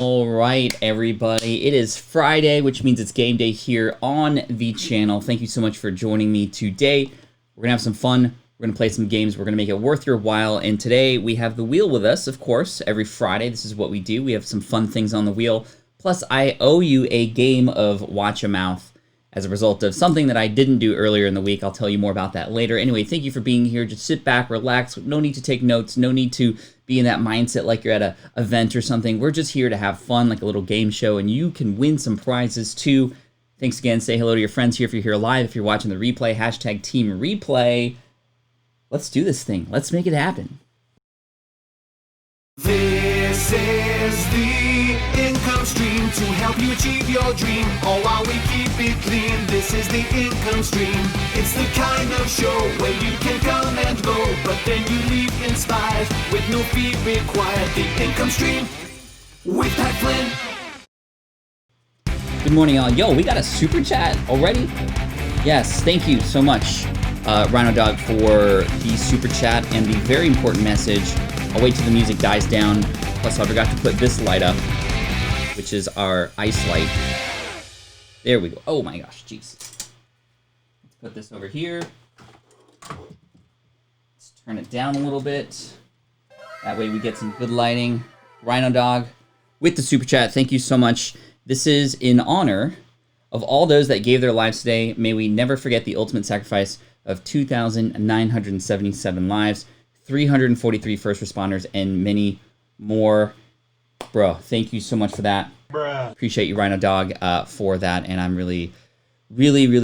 All right, everybody. It is Friday, which means it's game day here on the channel. Thank you so much for joining me today. We're gonna have some fun. We're gonna play some games. We're gonna make it worth your while. And today we have the wheel with us, of course. Every Friday, this is what we do. We have some fun things on the wheel. Plus, I owe you a game of Watch a Mouth as a result of something that I didn't do earlier in the week. I'll tell you more about that later. Anyway, thank you for being here. Just sit back, relax. No need to take notes. No need to be in that mindset like you're at an event or something. We're just here to have fun, like a little game show, and you can win some prizes too. Thanks again. Say hello to your friends here if you're here live. If you're watching the replay, hashtag Team Replay. Let's do this thing. Let's make it happen. This is the income stream to help you achieve your dream, all while we keep it clean. This is the income stream. It's the kind of show where you can come and go, but then you leave inspired with no fee required. The income stream with Pat Flynn. Good morning, all. Yo, we got a super chat already? Yes, thank you so much, Rhino Dog, for the super chat and the very important message. I'll wait till the music dies down. Plus, I forgot to put this light up, which is our ice light. There we go. Oh my gosh, jeez. Let's put this over here. Let's turn it down a little bit. That way we get some good lighting. Rhino Dog with the super chat. Thank you so much. This is in honor of all those that gave their lives today. May we never forget the ultimate sacrifice of 2,977 lives. 343 first responders, and many more. Bro, thank you so much for that. Bruh. Appreciate you, Rhino Dog, for that, and I'm really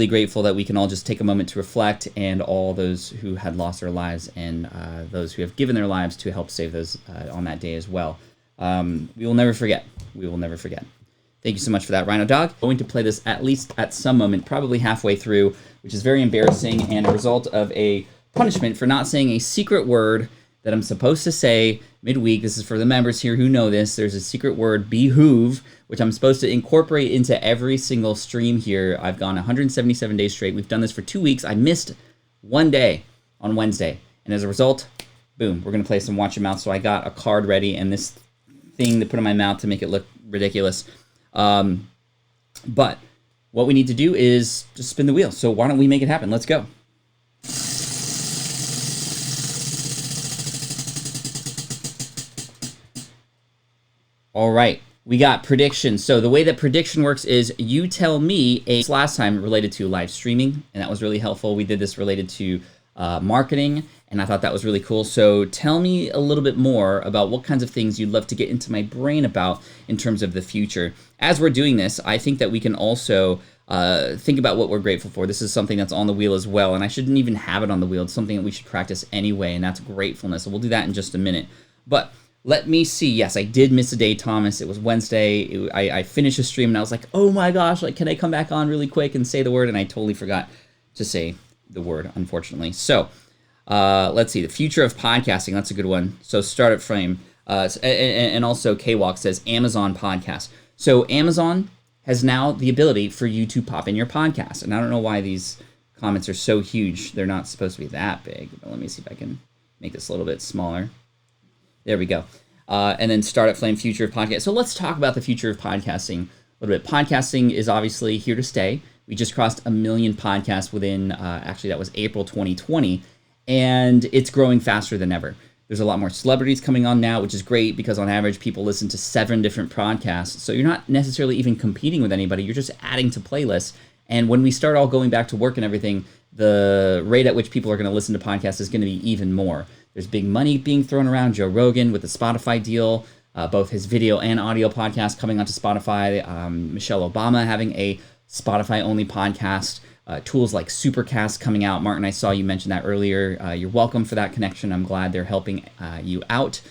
grateful that we can all just take a moment to reflect, and all those who had lost their lives, and those who have given their lives to help save those on that day as well. We will never forget. We will never forget. Thank you so much for that, Rhino Dog. I'm going to play this at least at some moment, probably halfway through, which is very embarrassing, and a result of a punishment for not saying a secret word that I'm supposed to say midweek. This is for the members here who know this. There's a secret word, behoove, which I'm supposed to incorporate into every single stream here. I've gone 177 days straight. We've done this for 2 weeks. I missed one day on Wednesday. And as a result, boom, we're going to play some Watch Your Mouth. So I got a card ready and this thing to put in my mouth to make it look ridiculous. But what we need to do is just spin the wheel. So why don't we make it happen? Let's go. All right, we got prediction. So the way that prediction works is you tell me last time related to live streaming, and that was really helpful. We did this related to marketing, and I thought that was really cool. So tell me a little bit more about what kinds of things you'd love to get into my brain about in terms of the future. As we're doing this, I think that we can also think about what we're grateful for. This is something that's on the wheel as well, and I shouldn't even have it on the wheel. It's something that we should practice anyway, and that's gratefulness. So we'll do that in just a minute. But let me see. Yes, I did miss a day, Thomas. It was Wednesday. I finished a stream, and I was like, oh my gosh, like, can I come back on really quick and say the word? And I totally forgot to say the word, unfortunately. So let's see. The future of podcasting. That's a good one. So startup frame. And also K-Walk says Amazon podcast. So Amazon has now the ability for you to pop in your podcast. And I don't know why these comments are so huge. They're not supposed to be that big. But let me see if I can make this a little bit smaller. There we go. And then Startup Flame, future of podcast. So let's talk about the future of podcasting a little bit. Podcasting is obviously here to stay. We just crossed 1 million podcasts within, actually that was April 2020, and it's growing faster than ever. There's a lot more celebrities coming on now, which is great because on average people listen to 7 different podcasts. So you're not necessarily even competing with anybody. You're just adding to playlists. And when we start all going back to work and everything, the rate at which people are going to listen to podcasts is going to be even more. There's big money being thrown around. Joe Rogan with the Spotify deal, both his video and audio podcast coming onto Spotify. Michelle Obama having a Spotify-only podcast. Tools like Supercast coming out. Martin, I saw you mention that earlier. You're welcome for that connection. I'm glad they're helping you out.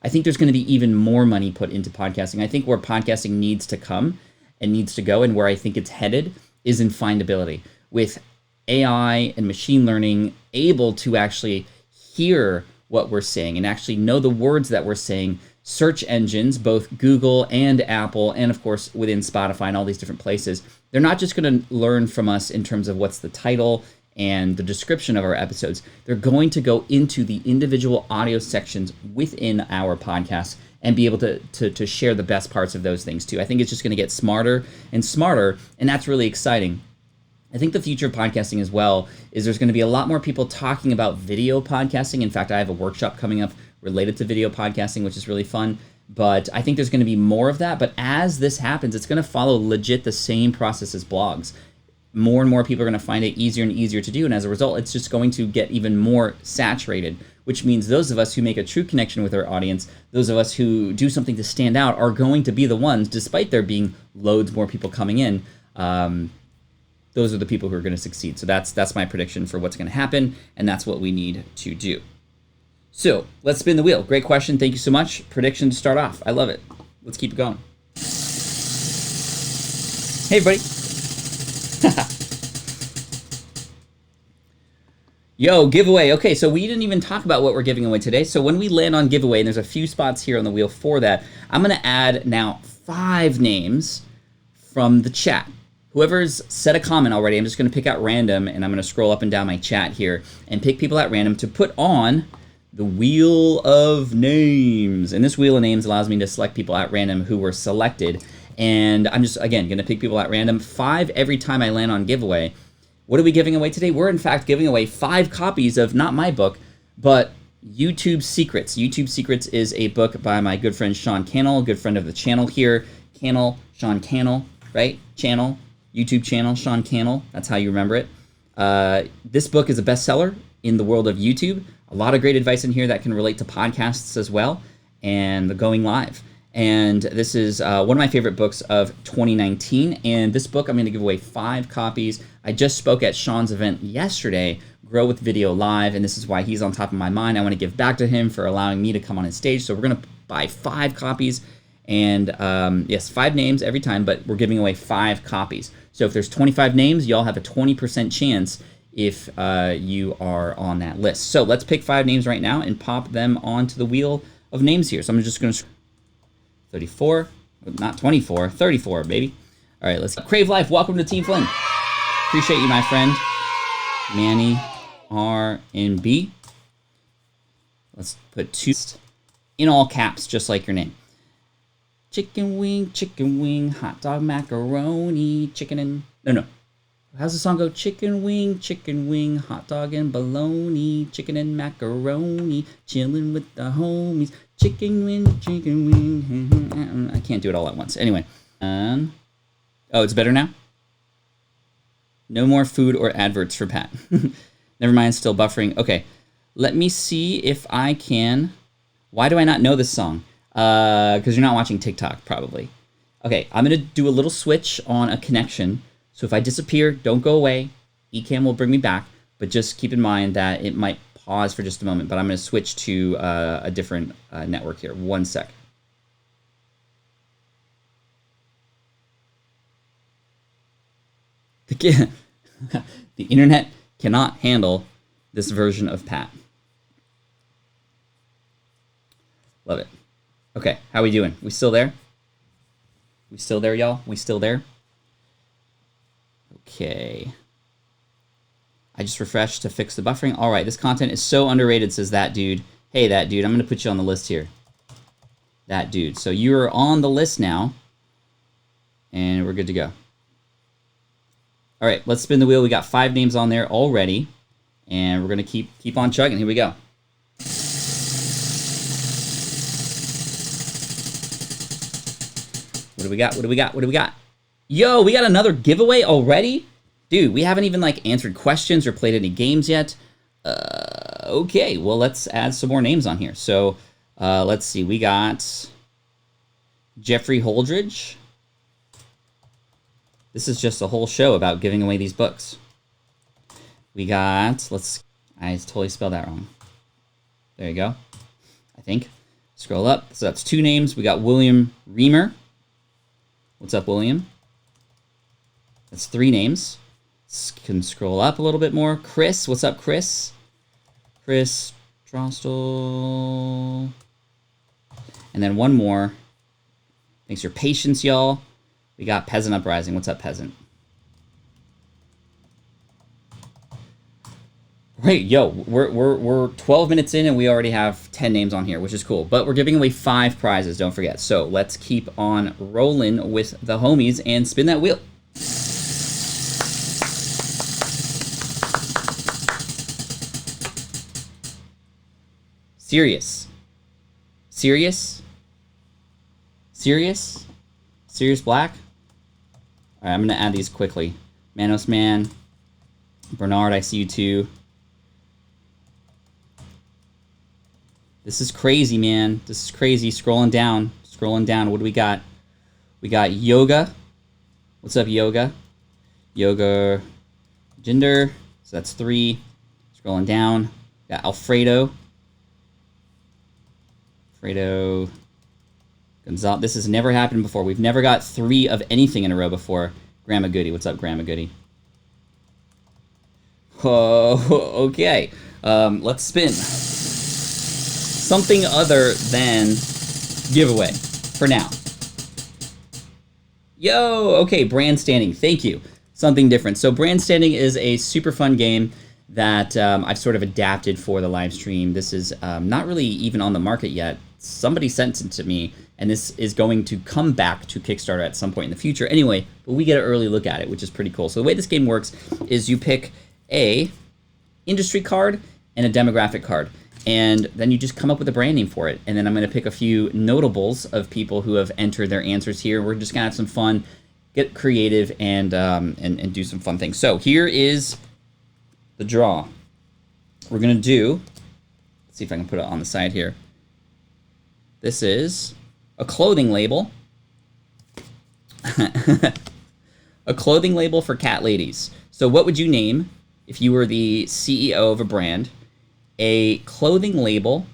I think there's going to be even more money put into podcasting. I think where podcasting needs to come and needs to go and where I think it's headed is in findability. With AI and machine learning able to actually hear what we're saying and actually know the words that we're saying, search engines, both Google and Apple, and of course within Spotify and all these different places, they're not just going to learn from us in terms of what's the title and the description of our episodes. They're going to go into the individual audio sections within our podcast and be able to share the best parts of those things too. I think it's just going to get smarter and smarter, and that's really exciting. I think the future of podcasting as well is there's going to be a lot more people talking about video podcasting. In fact, I have a workshop coming up related to video podcasting, which is really fun. But I think there's going to be more of that. But as this happens, it's going to follow legit the same process as blogs. More and more people are going to find it easier and easier to do. And as a result, it's just going to get even more saturated, which means those of us who make a true connection with our audience, those of us who do something to stand out, are going to be the ones, despite there being loads more people coming in. Those are the people who are going to succeed. So that's my prediction for what's going to happen, and that's what we need to do. So let's spin the wheel. Great question. Thank you so much. Prediction to start off. I love it. Let's keep it going. Hey, everybody. Yo, giveaway. Okay, so we didn't even talk about what we're giving away today. So when we land on giveaway, and there's a few spots here on the wheel for that, I'm going to add now 5 names from the chat. Whoever's set a comment already, I'm just going to pick out random, and I'm going to scroll up and down my chat here and pick people at random to put on the Wheel of Names. And this Wheel of Names allows me to select people at random who were selected. And I'm just, again, going to pick people at random. 5 every time I land on giveaway. What are we giving away today? We're, in fact, giving away 5 copies of, not my book, but YouTube Secrets. YouTube Secrets is a book by my good friend Sean Cannell, a good friend of the channel here. Cannell, Sean Cannell, right? Channel. YouTube channel, Sean Cannell. That's how you remember it. This book is a bestseller in the world of YouTube. A lot of great advice in here that can relate to podcasts as well and the going live. And this is one of my favorite books of 2019. And this book, I'm going to give away 5 copies. I just spoke at Sean's event yesterday, Grow with Video Live, and this is why he's on top of my mind. I want to give back to him for allowing me to come on his stage. So we're going to buy 5 copies. And yes, 5 names every time, but we're giving away 5 copies. So if there's 25 names, y'all have a 20% chance if you are on that list. So let's pick 5 names right now and pop them onto the Wheel of Names here. So I'm just going to 34, not 24, 34, baby. All right, let's go. Crave Life, welcome to Team Flynn. Appreciate you, my friend. Manny R and B. Let's put 2 in all caps, just like your name. Chicken wing, hot dog, macaroni, chicken and... No. How's the song go? Chicken wing, hot dog and bologna, chicken and macaroni, chilling with the homies, chicken wing. I can't do it all at once. Anyway. Oh, it's better now? No more food or adverts for Pat. Never mind, still buffering. Okay, let me see if I can... Why do I not know this song? Because you're not watching TikTok, probably. Okay, I'm going to do a little switch on a connection. So if I disappear, don't go away. Ecamm will bring me back. But just keep in mind that it might pause for just a moment. But I'm going to switch to a different network here. 1 sec. The internet cannot handle this version of Pat. Love it. Okay, how we doing? We still there? We still there, y'all? We still there? Okay. I just refreshed to fix the buffering. All right, this content is so underrated, says that dude. Hey, that dude, I'm going to put you on the list here. That dude. So you're on the list now, and we're good to go. All right, let's spin the wheel. We got 5 names on there already, and we're going to keep on chugging. Here we go. What do we got? What do we got? What do we got? Yo, we got another giveaway already? Dude, we haven't even like answered questions or played any games yet. Okay, well, let's add some more names on here. So let's see. We got Jeffrey Holdridge. This is just a whole show about giving away these books. We got, I totally spelled that wrong. There you go, I think. Scroll up. So that's 2 names. We got William Reamer. What's up, William? That's 3 names. Can scroll up a little bit more. Chris, what's up, Chris? Chris Drostel. And then one more. Thanks for your patience, y'all. We got Peasant Uprising. What's up, Peasant? Right, yo, we're 12 minutes in and we already have 10 names on here, which is cool. But we're giving away 5 prizes, don't forget. So let's keep on rolling with the homies and spin that wheel. Serious. Serious? Serious? Serious Black? Alright, I'm going to add these quickly. Manos Man. Bernard, I see you too. This is crazy, man. This is crazy. Scrolling down. Scrolling down. What do we got? We got Yoga. What's up, Yoga? Yoga Gender. So that's 3. Scrolling down. We got Alfredo. Alfredo Gonzalez. This has never happened before. We've never got 3 of anything in a row before. Grandma Goody. What's up, Grandma Goody? Oh, okay. Let's spin. Something other than giveaway for now. Yo, okay, brand standing. Thank you. Something different. So brand standing is a super fun game that I've sort of adapted for the live stream. This is not really even on the market yet. Somebody sent it to me, and this is going to come back to Kickstarter at some point in the future. Anyway, but we get an early look at it, which is pretty cool. So the way this game works is you pick a industry card and a demographic card. And then you just come up with a brand name for it. And then I'm going to pick a few notables of people who have entered their answers here. We're just going to have some fun, get creative, and do some fun things. So here is the draw. We're going to do, let's see if I can put it on the side here. This is a clothing label. A clothing label for cat ladies. So what would you name if you were the CEO of a brand? A clothing label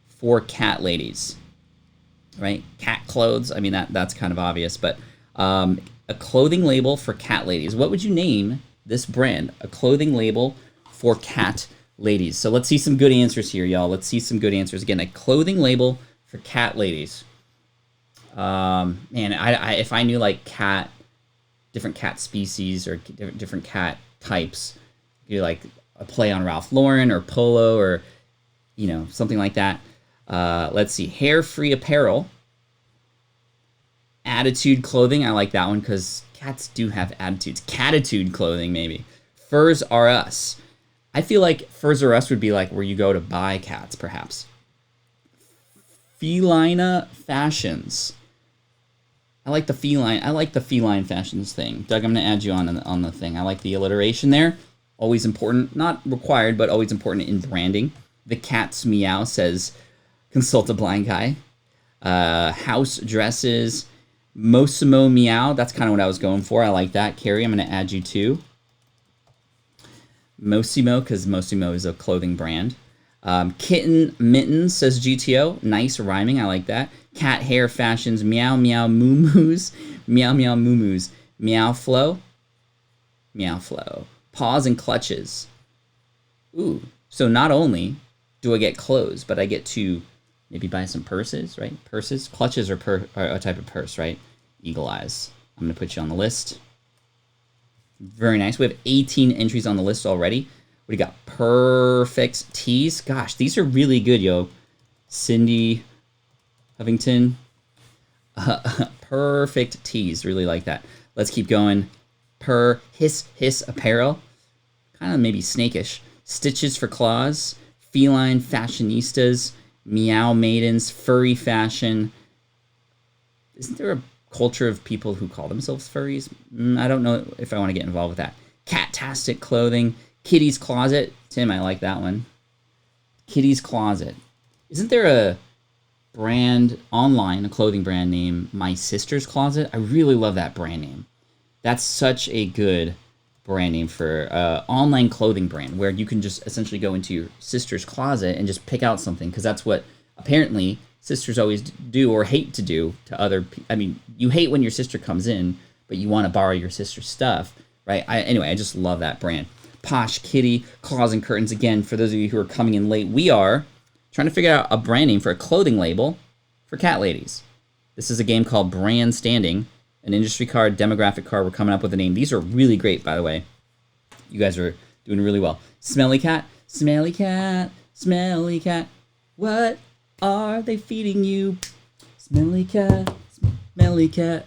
for cat ladies, right? Cat clothes. I mean, that's kind of obvious, but a clothing label for cat ladies. What would you name this brand? A clothing label for cat ladies. So let's see some good answers here, y'all. Let's see some good answers. Again, a clothing label for cat ladies. Man, if I knew like different cat species or different cat types, you like a play on Ralph Lauren or Polo or, you know, something like that. Let's see. Hair-free apparel. Attitude clothing. I like that one because cats do have attitudes. Catitude clothing, maybe. Furs R Us. I feel like Furs R Us would be like where you go to buy cats, perhaps. Felina Fashions. I like the feline fashions thing. Doug, I'm going to add you on the thing. I like the alliteration there. Always important, not required, but always important in branding. The Cat's Meow says, consult a blind guy. House dresses. Mosimo Meow, that's kind of what I was going for. I like that. Carrie, I'm going to add you too. Mosimo, because Mosimo is a clothing brand. Kitten Mittens says GTO. Nice rhyming, I like that. Cat Hair Fashions. Meow Meow Moo-Moos. Meow Meow Moo-Moos. Meow Flow. Meow Flow. Paws and Clutches. Ooh, so not only do I get clothes, but I get to maybe buy some purses, right? Purses, clutches are a type of purse, right? Eagle Eyes. I'm going to put you on the list. Very nice. We have 18 entries on the list already. What do you got? Perfect Tees. Gosh, these are really good, yo. Cindy Covington. Perfect Tees. Really like that. Let's keep going. Hiss Apparel. Kind of maybe snakish. Stitches for Claws. Feline Fashionistas. Meow Maidens. Furry Fashion. Isn't there a culture of people who call themselves furries? I don't know if I want to get involved with that. Catastic Clothing. Kitty's Closet. Tim, I like that one. Kitty's Closet. Isn't there a brand online, a clothing brand name, My Sister's Closet? I really love that brand name. That's such a good brand name for an online clothing brand where you can just essentially go into your sister's closet and just pick out something, because that's what apparently sisters always do or hate to do to other people. I mean, you hate when your sister comes in, but you want to borrow your sister's stuff, right? Anyway, I just love that brand. Posh Kitty, Claws and Curtains. Again, for those of you who are coming in late, we are trying to figure out a brand name for a clothing label for cat ladies. This is a game called Brand Standing. An industry card, demographic card. We're coming up with a name. These are really great, by the way. You guys are doing really well. Smelly Cat Smelly cat, what are they feeding you? Smelly cat, smelly cat.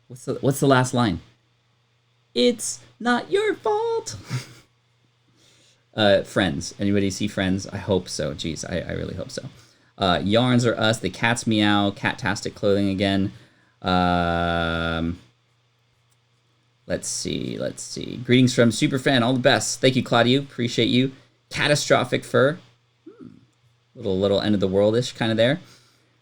What's the last line? It's not your fault. Friends. Anybody see Friends? I hope so. Jeez, I really hope so. Yarns are us. The cats meow. Catastic clothing again. Let's see. Greetings from Superfan. All the best. Thank you, Claudio. Appreciate you. Catastrophic fur. Little end of the world-ish kind of there.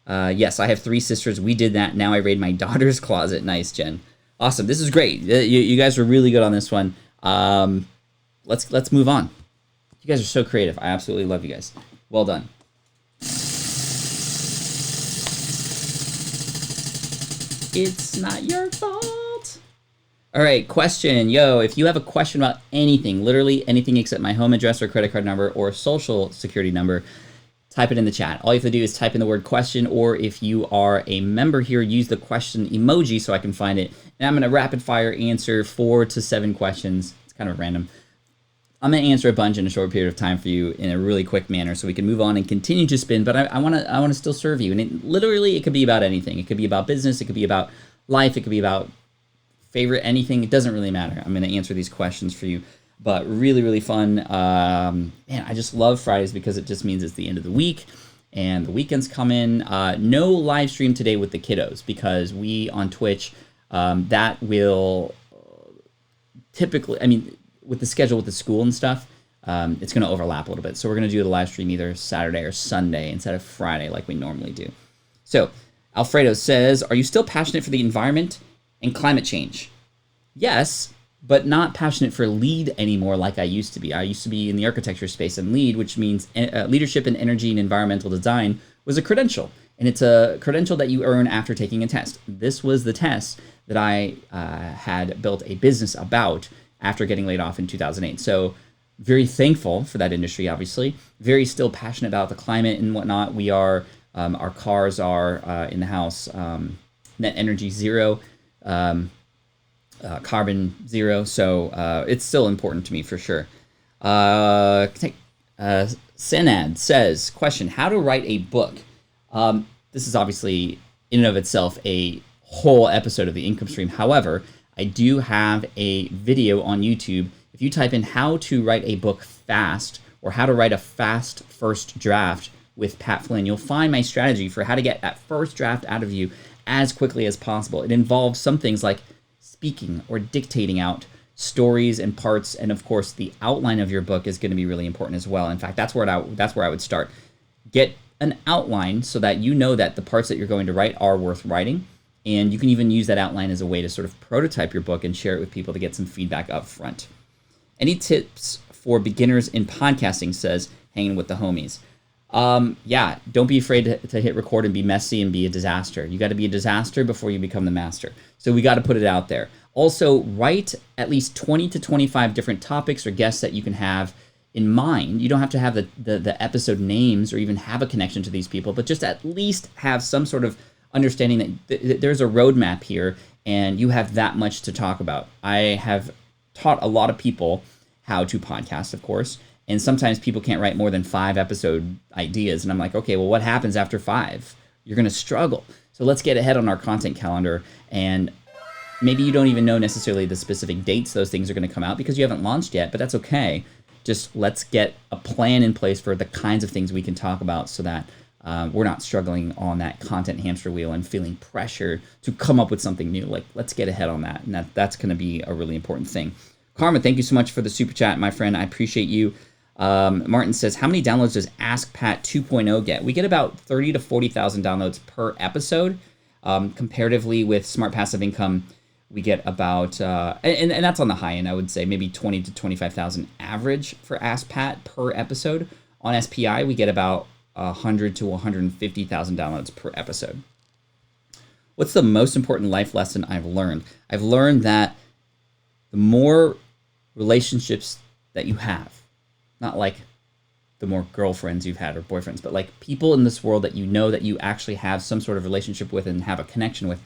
Yes, I have 3 sisters. We did that. Now I raid my daughter's closet. Nice, Jen. Awesome. This is great. You guys were really good on this one. Let's move on. You guys are so creative. I absolutely love you guys. Well done. It's not your fault. All right, question. Yo, if you have a question about anything, literally anything except my home address or credit card number or social security number, type it in the chat. All you have to do is type in the word question, or if you are a member here, use the question emoji so I can find it. And I'm going to rapid fire answer 4 to 7 questions. It's kind of random. I'm going to answer a bunch in a short period of time for you in a really quick manner so we can move on and continue to spin, but I want to still serve you. And it could be about anything. It could be about business. It could be about life. It could be about favorite anything. It doesn't really matter. I'm going to answer these questions for you, but really, really fun. Man, I just love Fridays because it just means it's the end of the week and the weekend's coming. No live stream today with the kiddos because we on Twitch, that will typically, with the schedule with the school and stuff, it's going to overlap a little bit. So we're going to do the live stream either Saturday or Sunday instead of Friday like we normally do. So Alfredo says, are you still passionate for the environment and climate change? Yes, but not passionate for lead anymore like I used to be. I used to be in the architecture space, and lead, which means leadership in energy and environmental design, was a credential. And it's a credential that you earn after taking a test. This was the test that I had built a business about after getting laid off in 2008. So very thankful for that industry, obviously. Very still passionate about the climate and whatnot. We are, our cars are in the house, net energy zero, carbon zero. So it's still important to me for sure. Senad says, question, how to write a book? This is obviously in and of itself a whole episode of the income stream. However, I do have a video on YouTube. If you type in how to write a book fast or how to write a fast first draft with Pat Flynn, you'll find my strategy for how to get that first draft out of you as quickly as possible. It involves some things like speaking or dictating out stories and parts, and of course the outline of your book is going to be really important as well. In fact, that's where I would start. Get an outline so that you know that the parts that you're going to write are worth writing. And you can even use that outline as a way to sort of prototype your book and share it with people to get some feedback up front. Any tips for beginners in podcasting, says hanging with the homies. Yeah, don't be afraid to hit record and be messy and be a disaster. You got to be a disaster before you become the master. So we got to put it out there. Also, write at least 20 to 25 different topics or guests that you can have in mind. You don't have to have the episode names or even have a connection to these people, but just at least have some sort of understanding that there's a roadmap here and you have that much to talk about. I have taught a lot of people how to podcast, of course, and sometimes people can't write more than 5 episode ideas. And I'm like, okay, well, what happens after 5? You're going to struggle. So let's get ahead on our content calendar. And maybe you don't even know necessarily the specific dates those things are going to come out because you haven't launched yet, but that's okay. Just let's get a plan in place for the kinds of things we can talk about so that we're not struggling on that content hamster wheel and feeling pressure to come up with something new. Like, let's get ahead on that. And that's going to be a really important thing. Karma, thank you so much for the super chat, my friend. I appreciate you. Martin says, how many downloads does Ask Pat 2.0 get? We get about 30 to 40,000 downloads per episode. Comparatively with Smart Passive Income, we get about, and that's on the high end, I would say, maybe 20 to 25,000 average for Ask Pat per episode. On SPI, we get about 100 to 150,000 downloads per episode. What's the most important life lesson I've learned? I've learned that the more relationships that you have, not like the more girlfriends you've had or boyfriends, but like people in this world that you know that you actually have some sort of relationship with and have a connection with,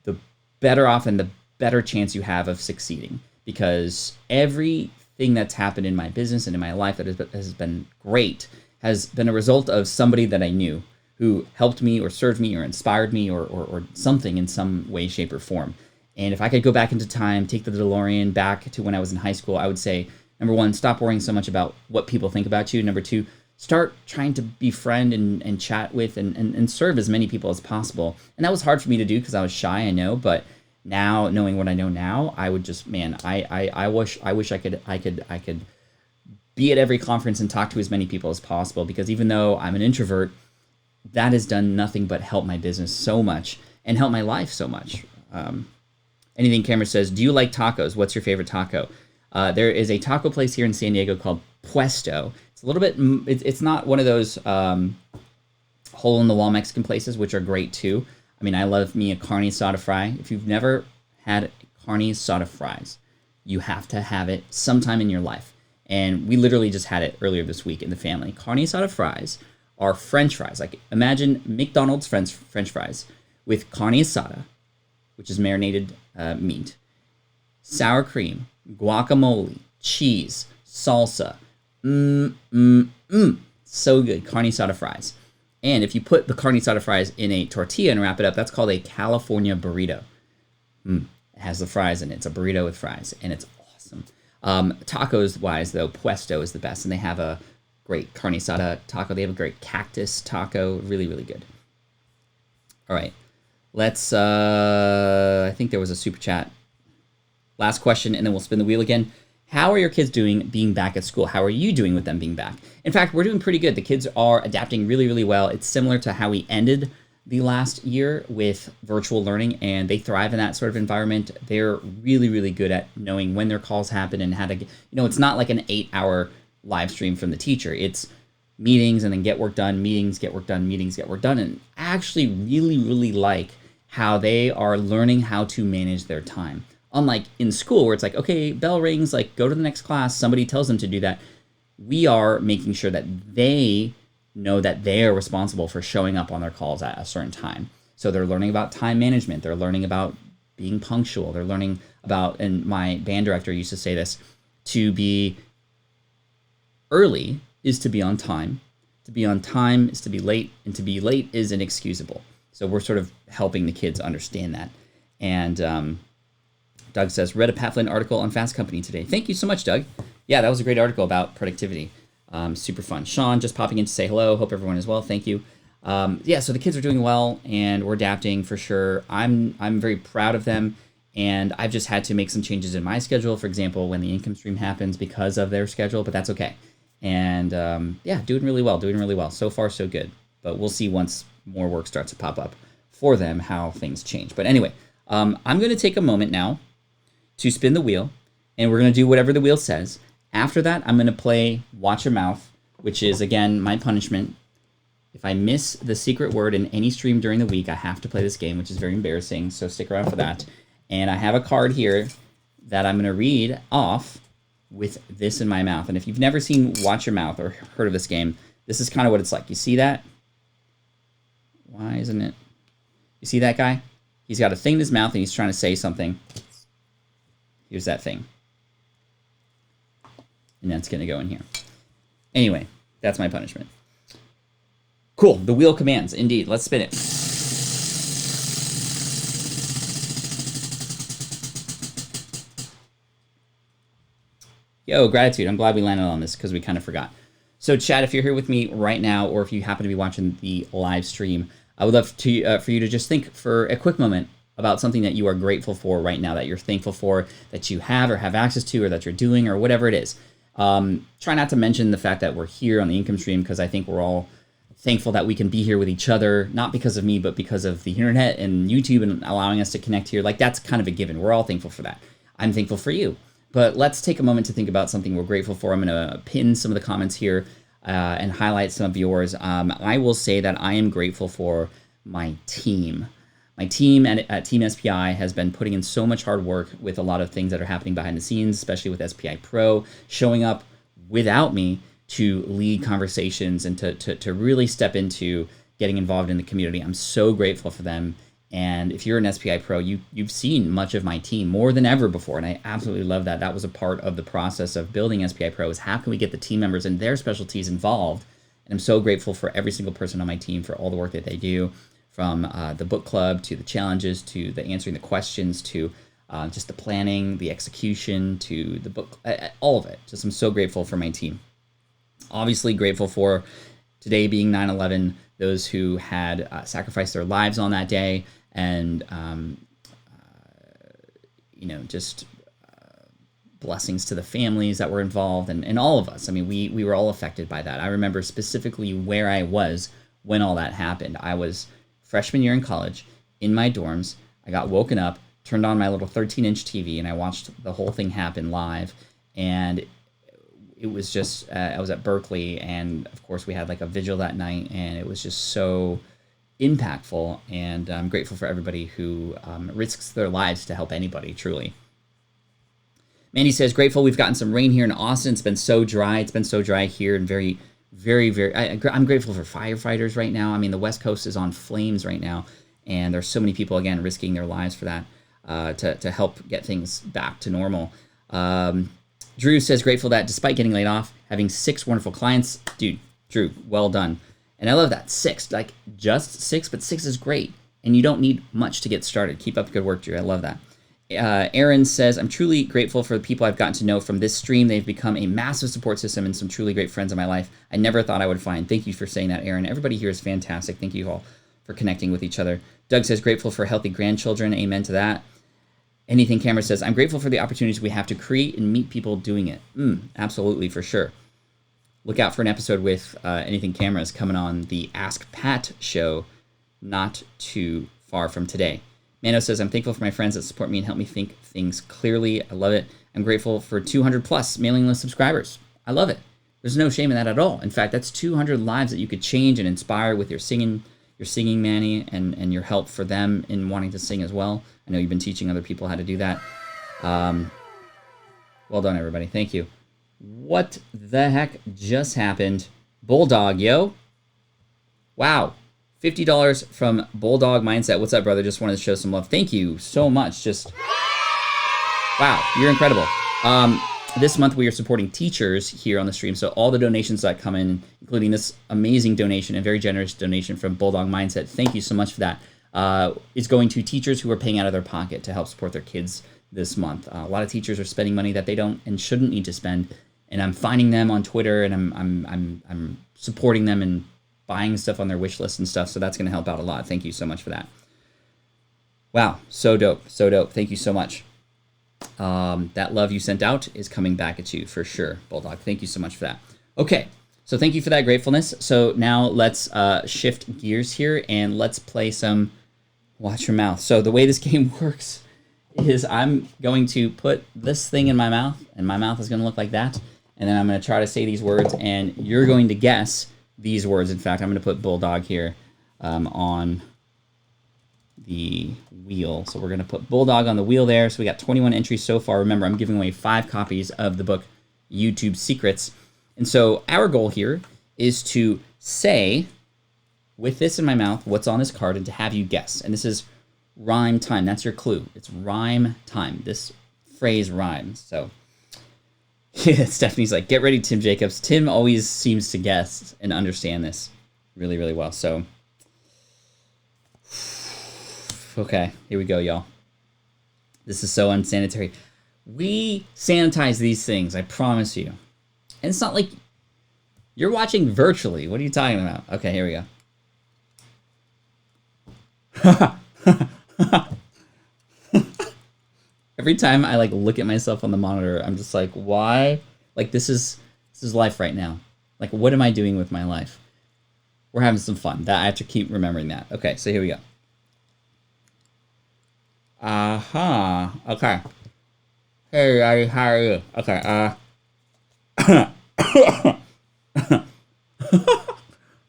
the better off and the better chance you have of succeeding. Because every thing that's happened in my business and in my life that has been great has been a result of somebody that I knew who helped me or served me or inspired me or something in some way, shape, or form. And if I could go back into time, take the DeLorean back to when I was in high school, I would say, number one, stop worrying so much about what people think about you. Number two, start trying to befriend and chat with and serve as many people as possible. And that was hard for me to do because I was shy, I know, but now, knowing what I know now, I would just, man, I wish I could be at every conference and talk to as many people as possible, because even though I'm an introvert, that has done nothing but help my business so much and help my life so much. Anything Camera says, do you like tacos? What's your favorite taco? There is a taco place here in San Diego called Puesto. It's a little bit, it's not one of those hole-in-the-wall Mexican places, which are great too. I mean, I love me a carne asada fry. If you've never had carne asada fries, you have to have it sometime in your life. And we literally just had it earlier this week in the family. Carne asada fries are French fries. Like, imagine McDonald's French fries with carne asada, which is marinated meat, sour cream, guacamole, cheese, salsa. So good. Carne asada fries. And if you put the carne asada fries in a tortilla and wrap it up, that's called a California burrito. It has the fries in it. It's a burrito with fries, and it's awesome. Tacos-wise, though, Puesto is the best, and they have a great carne asada taco. They have a great cactus taco. Really, really good. All right. Let's, I think there was a super chat. Last question, and then we'll spin the wheel again. How are your kids doing being back at school? How are you doing with them being back? In fact, we're doing pretty good. The kids are adapting really, really well. It's similar to how we ended the last year with virtual learning, and they thrive in that sort of environment. They're really, really good at knowing when their calls happen and how to, it's not like an 8-hour live stream from the teacher. It's meetings and then get work done, meetings, get work done, meetings, get work done. And I actually really, really like how they are learning how to manage their time. Unlike in school where it's like, okay, bell rings, like go to the next class, somebody tells them to do that. We are making sure that they know that they are responsible for showing up on their calls at a certain time. So they're learning about time management. They're learning about being punctual. They're learning about, and my band director used to say this, to be early is to be on time. To be on time is to be late, and to be late is inexcusable. So we're sort of helping the kids understand that. And Doug says, read a Pat Flynn article on Fast Company today. Thank you so much, Doug. Yeah, that was a great article about productivity. Super fun. Sean just popping in to say hello. Hope everyone is well. Thank you. Yeah, so the kids are doing well, and we're adapting for sure. I'm very proud of them, and I've just had to make some changes in my schedule. For example, when the income stream happens because of their schedule, but that's okay. And yeah, doing really well. So far, so good. But we'll see once more work starts to pop up for them how things change. But anyway, I'm going to take a moment now to spin the wheel, and we're going to do whatever the wheel says. After that, I'm going to play Watch Your Mouth, which is, again, my punishment. If I miss the secret word in any stream during the week, I have to play this game, which is very embarrassing, so stick around for that. And I have a card here that I'm going to read off with this in my mouth. And if you've never seen Watch Your Mouth or heard of this game, this is kind of what it's like. You see that? Why isn't it? You see that guy? He's got a thing in his mouth, and he's trying to say something. Here's that thing. And that's going to go in here. Anyway, that's my punishment. Cool. The wheel commands. Indeed. Let's spin it. Yo, gratitude. I'm glad we landed on this because we kind of forgot. So, chat, if you're here with me right now, or if you happen to be watching the live stream, I would love to for you to just think for a quick moment about something that you are grateful for right now, that you're thankful for, that you have or have access to, or that you're doing, or whatever it is. Try not to mention the fact that we're here on the income stream, because I think we're all thankful that we can be here with each other, not because of me, but because of the internet and YouTube and allowing us to connect here. Like, that's kind of a given. We're all thankful for that. I'm thankful for you. But let's take a moment to think about something we're grateful for. I'm going to pin some of the comments here and highlight some of yours. I will say that I am grateful for my team. My team at Team SPI has been putting in so much hard work with a lot of things that are happening behind the scenes, especially with SPI Pro, showing up without me to lead conversations and to really step into getting involved in the community. I'm so grateful for them. And if you're an SPI Pro, you've seen much of my team more than ever before, and I absolutely love that. That was a part of the process of building SPI Pro, is how can we get the team members and their specialties involved. And I'm so grateful for every single person on my team for all the work that they do, from the book club to the challenges to the answering the questions to just the planning, the execution, to the book, all of it. Just I'm so grateful for my team. Obviously grateful for today being 9/11, those who had sacrificed their lives on that day, and just blessings to the families that were involved, and all of us. I mean, we were all affected by that. I remember specifically where I was when all that happened. I was freshman year in college in my dorms. I got woken up, turned on my little 13-inch TV, and I watched the whole thing happen live. And it was just, I was at Berkeley, and of course we had like a vigil that night, and it was just so impactful. And I'm grateful for everybody who risks their lives to help anybody, truly. Mandy says, grateful we've gotten some rain here in Austin. It's been so dry. It's been so dry here, and very, very, very, I'm grateful for firefighters right now. I mean, the West Coast is on flames right now, and there's so many people, again, risking their lives for that to help get things back to normal. Drew says, grateful that despite getting laid off, having 6 wonderful clients. Dude, Drew, well done. And I love that. 6, like just 6, but 6 is great. And you don't need much to get started. Keep up the good work, Drew. I love that. Aaron says, I'm truly grateful for the people I've gotten to know from this stream. They've become a massive support system and some truly great friends in my life I never thought I would find. Thank you for saying that, Aaron. Everybody here is fantastic. Thank you all for connecting with each other. Doug says, grateful for healthy grandchildren. Amen to that. Anything Camera says, I'm grateful for the opportunities we have to create and meet people doing it. Absolutely, for sure. Look out for an episode with Anything Cameras coming on the Ask Pat show not too far from today. Mano says, I'm thankful for my friends that support me and help me think things clearly. I love it. I'm grateful for 200 plus mailing list subscribers. I love it. There's no shame in that at all. In fact, that's 200 lives that you could change and inspire with your singing, Manny, and your help for them in wanting to sing as well. I know you've been teaching other people how to do that. Well done, everybody. Thank you. What the heck just happened? Bulldog, yo. Wow. $50 from Bulldog Mindset. What's up, brother? Just wanted to show some love. Thank you so much. Just, wow, you're incredible. This month we are supporting teachers here on the stream. So all the donations that come in, including this amazing donation and very generous donation from Bulldog Mindset, thank you so much for that, is going to teachers who are paying out of their pocket to help support their kids this month. A lot of teachers are spending money that they don't and shouldn't need to spend, and I'm finding them on Twitter, and I'm supporting them and buying stuff on their wish list and stuff. So that's going to help out a lot. Thank you so much for that. Wow, so dope, so dope. Thank you so much. That love you sent out is coming back at you for sure, Bulldog. Thank you so much for that. Okay, so thank you for that gratefulness. So now let's shift gears here and let's play some Watch Your Mouth. So the way this game works is I'm going to put this thing in my mouth, and my mouth is going to look like that. And then I'm going to try to say these words, and you're going to guess these words. In fact, I'm going to put Bulldog here on the wheel. So we're going to put Bulldog on the wheel there. So we got 21 entries so far. Remember, I'm giving away 5 copies of the book YouTube Secrets. And so our goal here is to say, with this in my mouth, what's on this card, and to have you guess. And this is rhyme time. That's your clue. It's rhyme time. This phrase rhymes. So yeah, Stephanie's like, get ready, Tim Jacobs. Tim always seems to guess and understand this really, really well. So, okay, here we go, y'all. This is so unsanitary. We sanitize these things, I promise you. And it's not like you're watching virtually. What are you talking about? Okay, here we go. Every time I look at myself on the monitor, I'm just like, why? Like, this is life right now. Like, what am I doing with my life? We're having some fun. That I have to keep remembering that. Okay, so here we go. Okay. Hey, Daddy, how are you? Okay,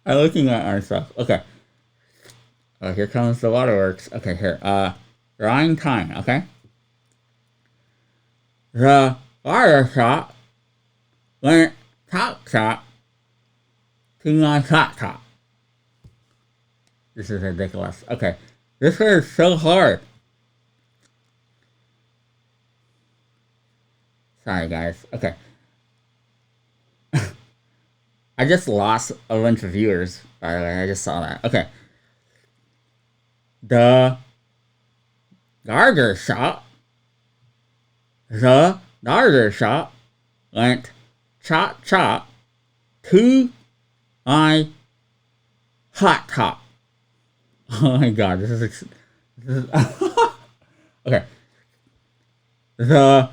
I'm looking at our stuff. Okay. Here comes the waterworks. Okay, here. Rhyme time, okay? The water shot went top shot to my shot top. This is ridiculous. Okay. This is so hard. Sorry, guys. Okay. I just lost a bunch of viewers, by the way. I just saw that. Okay. The garter shop. The garter shop went chop chop to my hot top. Oh my god, this is okay. The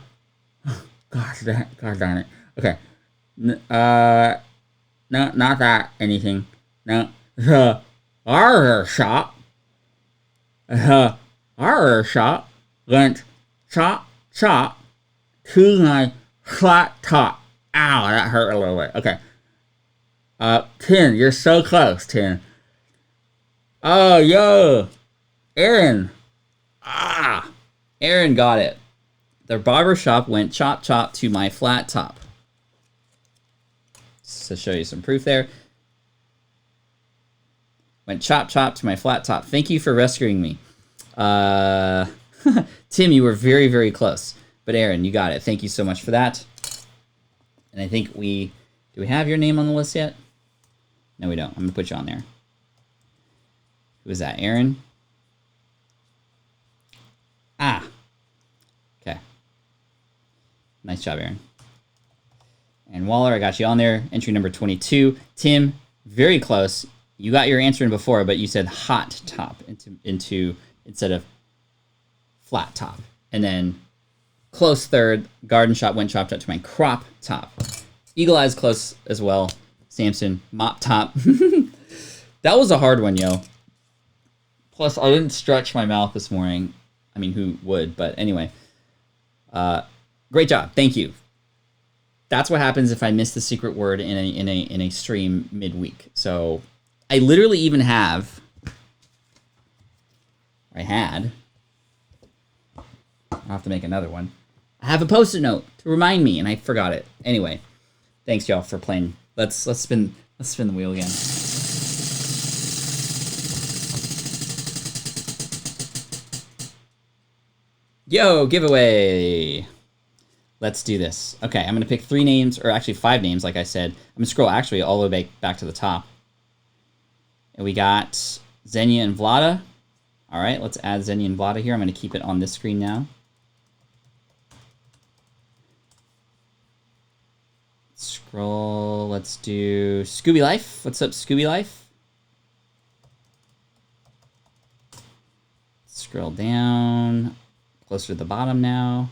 God darn it. Okay. No, not that anything. No, the barber shop. The barber shop went chop chop to my flat top. Ow, that hurt a little bit. Okay. Tin, you're so close, Tin. Oh, yo, Aaron. Aaron got it. The barber shop went chop chop to my flat top. So show you some proof there. Went chop chop to my flat top. Thank you for rescuing me. Tim, you were very, very close. But Aaron, you got it. Thank you so much for that. And I think do we have your name on the list yet? No, we don't. I'm going to put you on there. Who is that, Aaron? Okay. Nice job, Aaron. And Waller, I got you on there. Entry number 22. Tim, very close. You got your answer in before, but you said hot top into instead of flat top. And then close third. Garden shop went chopped up to my crop top. Eagle Eyes close as well. Samson, mop top. That was a hard one, yo. Plus, I didn't stretch my mouth this morning. I mean, who would? But anyway. Great job. Thank you. That's what happens if I miss the secret word in a stream midweek. So I literally even have... I'll have to make another one. I have a Post-it note to remind me, and I forgot it. Anyway, thanks y'all for playing. Let's spin the wheel again. Yo, giveaway. Let's do this. Okay, I'm gonna pick 3 names, or actually 5 names, like I said. I'm gonna scroll actually all the way back to the top. And we got Xenia and Vlada. All right, let's add Xenia and Vlada here. I'm gonna keep it on this screen now. Scroll, let's do Scooby Life. What's up, Scooby Life? Scroll down, closer to the bottom now.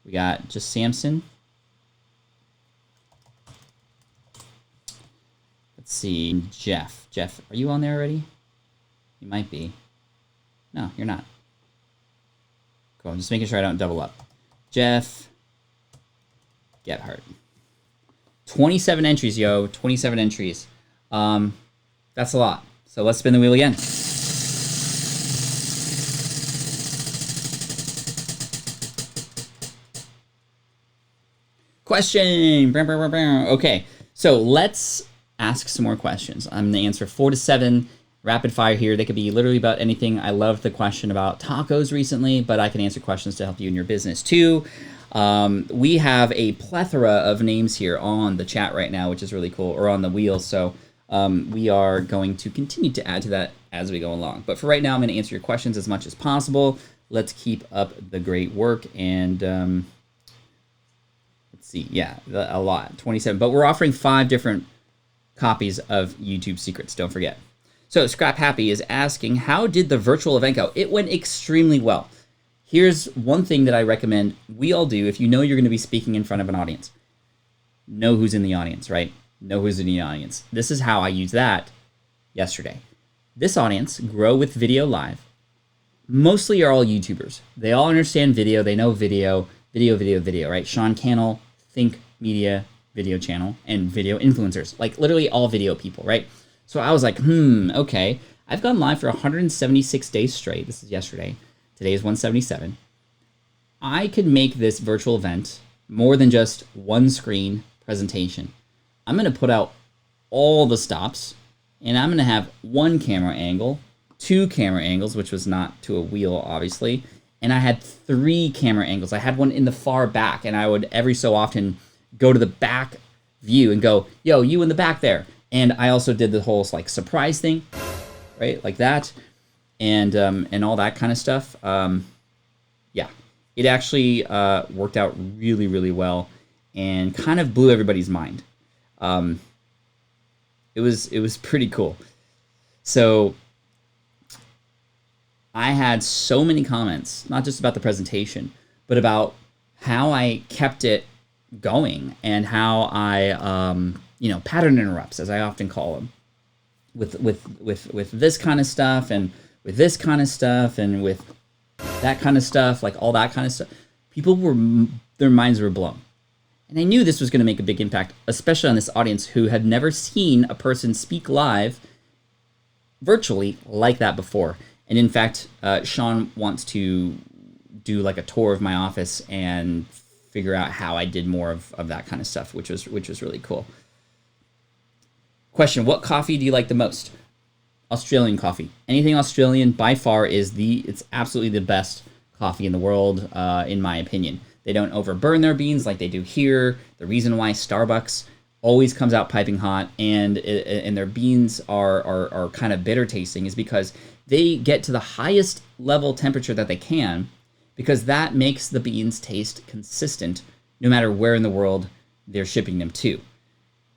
We got just Samson. Let's see, Jeff. Jeff, are you on there already? You might be. No, you're not. Cool, I'm just making sure I don't double up. Jeff. Gebhardt. 27 entries, yo. 27 entries. That's a lot. So let's spin the wheel again. Question. Okay, so let's ask some more questions. I'm going to answer 4 to 7 rapid fire here. They could be literally about anything. I love the question about tacos recently, but I can answer questions to help you in your business too. We have a plethora of names here on the chat right now, which is really cool, or on the wheel. So we are going to continue to add to that as we go along. But for right now, I'm going to answer your questions as much as possible. Let's keep up the great work. And let's see. Yeah, a lot. 27. But we're offering 5 different copies of YouTube Secrets. Don't forget. So Scrap Happy is asking, how did the virtual event go? It went extremely well. Here's one thing that I recommend we all do if you know you're going to be speaking in front of an audience. Know who's in the audience, right? Know who's in the audience. This is how I used that yesterday. This audience, Grow with Video Live, mostly are all YouTubers. They all understand video. They know video, right? Sean Cannell, Think Media video channel, and video influencers. Like literally all video people, right? So I was like, okay. I've gone live for 176 days straight. This is yesterday. Today is 177. I could make this virtual event more than just one screen presentation. I'm going to put out all the stops and I'm gonna have one camera angle, two camera angles, which was not to a wheel, obviously, and I had three camera angles. I had one in the far back, and I would every so often go to the back view and go, yo, you in the back there. And I also did the whole like surprise thing, right, like that, and all that kind of stuff. Yeah, it actually worked out really, really well, and kind of blew everybody's mind. It was pretty cool. So I had so many comments, not just about the presentation, but about how I kept it going and how I, pattern interrupts, as I often call them, with this kind of stuff and with this kind of stuff and with that kind of stuff, like all that kind of stuff. People their minds were blown. And I knew this was going to make a big impact, especially on this audience who had never seen a person speak live virtually like that before. And in fact, Sean wants to do like a tour of my office and figure out how I did more of that kind of stuff, which was really cool. Question, what coffee do you like the most? Australian coffee. Anything Australian by far it's absolutely the best coffee in the world, in my opinion. They don't overburn their beans like they do here. The reason why Starbucks always comes out piping hot and their beans are kind of bitter tasting is because they get to the highest level temperature that they can, because that makes the beans taste consistent no matter where in the world they're shipping them to.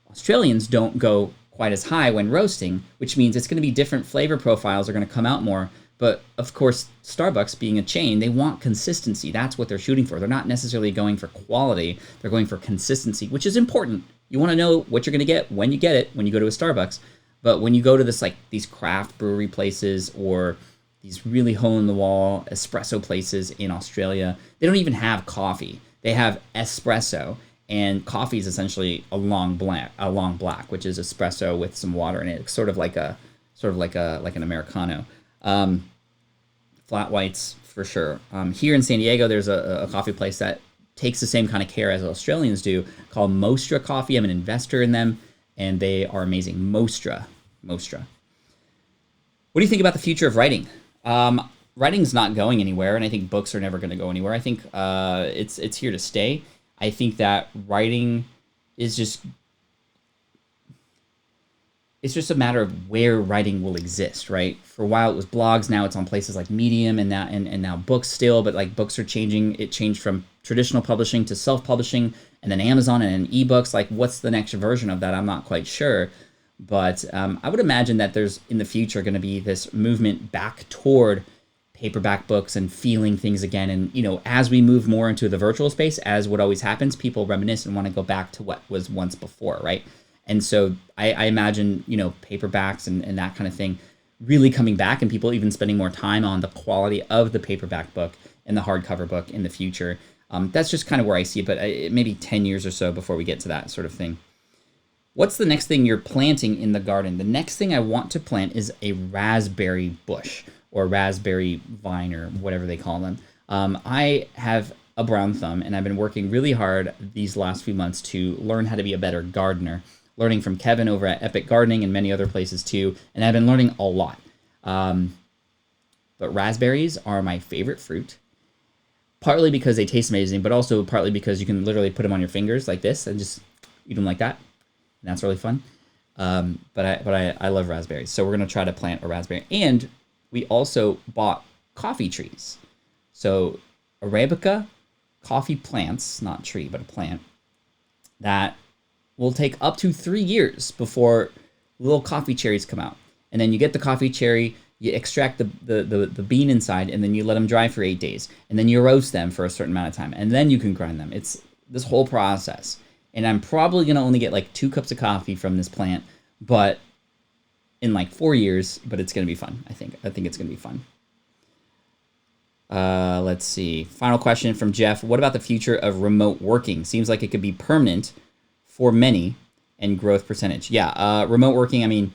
Australians don't go quite as high when roasting, which means it's going to be different flavor profiles are going to come out more. But of course, Starbucks being a chain, they want consistency. That's what they're shooting for. They're not necessarily going for quality. They're going for consistency, which is important. You want to know what you're going to get when you get it, when you go to a Starbucks. But when you go to these craft brewery places or these really hole-in-the-wall espresso places in Australia, they don't even have coffee. They have espresso, and coffee is essentially a long black, which is espresso with some water in it. It's sort of like an Americano. Flat whites for sure. Here in San Diego, there's a coffee place that takes the same kind of care as Australians do, called Mostra Coffee. I'm an investor in them, and they are amazing. Mostra. What do you think about the future of writing? Writing's not going anywhere, and I think books are never going to go anywhere. I think it's here to stay. I think that writing is it's just a matter of where writing will exist, right? For a while it was blogs, now it's on places like Medium, and now books still, but like books are changing. It changed from traditional publishing to self-publishing, and then Amazon and ebooks. Like, what's the next version of that? I'm not quite sure. But I would imagine that there's in the future going to be this movement back toward paperback books and feeling things again. And, as we move more into the virtual space, as what always happens, people reminisce and want to go back to what was once before, right? And so I imagine, paperbacks and that kind of thing really coming back, and people even spending more time on the quality of the paperback book and the hardcover book in the future. That's just kind of where I see it, but maybe 10 years or so before we get to that sort of thing. What's the next thing you're planting in the garden? The next thing I want to plant is a raspberry bush or raspberry vine or whatever they call them. I have a brown thumb, and I've been working really hard these last few months to learn how to be a better gardener, learning from Kevin over at Epic Gardening and many other places too, and I've been learning a lot. But raspberries are my favorite fruit, partly because they taste amazing, but also partly because you can literally put them on your fingers like this and just eat them like that. And that's really fun. But I love raspberries. So we're going to try to plant a raspberry. And we also bought coffee trees. So Arabica coffee plants, not tree, but a plant, that will take up to 3 years before little coffee cherries come out. And then you get the coffee cherry, you extract the bean inside, and then you let them dry for 8 days. And then you roast them for a certain amount of time. And then you can grind them. It's this whole process. And I'm probably going to only get like 2 cups of coffee from this plant, but in like 4 years, but it's going to be fun. I think it's going to be fun. Let's see. Final question from Jeff. What about the future of remote working? Seems like it could be permanent for many and growth percentage. Yeah. Remote working. I mean,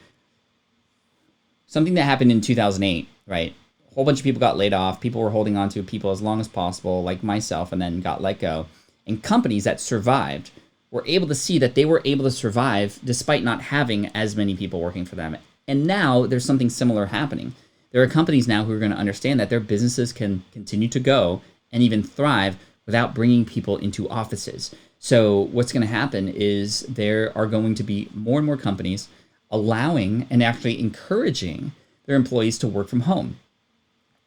something that happened in 2008, right? A whole bunch of people got laid off. People were holding on to people as long as possible, like myself, and then got let go. And companies that survived were able to see that they were able to survive despite not having as many people working for them. And now there's something similar happening. There are companies now who are going to understand that their businesses can continue to go and even thrive without bringing people into offices. So what's going to happen is there are going to be more and more companies allowing and actually encouraging their employees to work from home.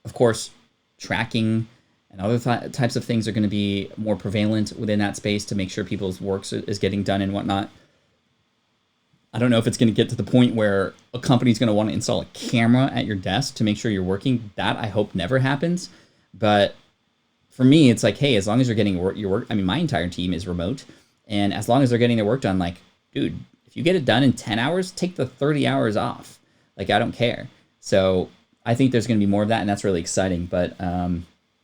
Of course, tracking and other types of things are going to be more prevalent within that space to make sure people's work is getting done and whatnot. I don't know if it's going to get to the point where a company's going to want to install a camera at your desk to make sure you're working. That I hope never happens. But for me, it's like, hey, as long as you're getting your work, I mean, my entire team is remote. And as long as they're getting their work done, like, dude, if you get it done in 10 hours, take the 30 hours off. Like, I don't care. So I think there's going to be more of that, and that's really exciting. But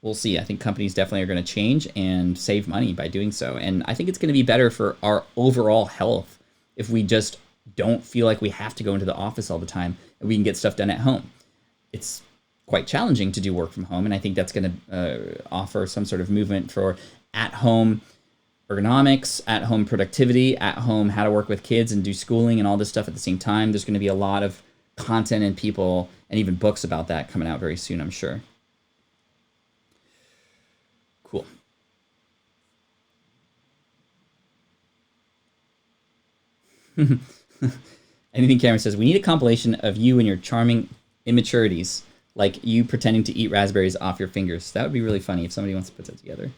we'll see. I think companies definitely are going to change and save money by doing so. And I think it's going to be better for our overall health if we just don't feel like we have to go into the office all the time and we can get stuff done at home. It's quite challenging to do work from home, and I think that's going to offer some sort of movement for at-home ergonomics, at-home productivity, at-home how to work with kids and do schooling and all this stuff at the same time. There's going to be a lot of content and people and even books about that coming out very soon, I'm sure. Cool. Anything Cameron says, we need a compilation of you and your charming immaturities, like you pretending to eat raspberries off your fingers. That would be really funny if somebody wants to put that together.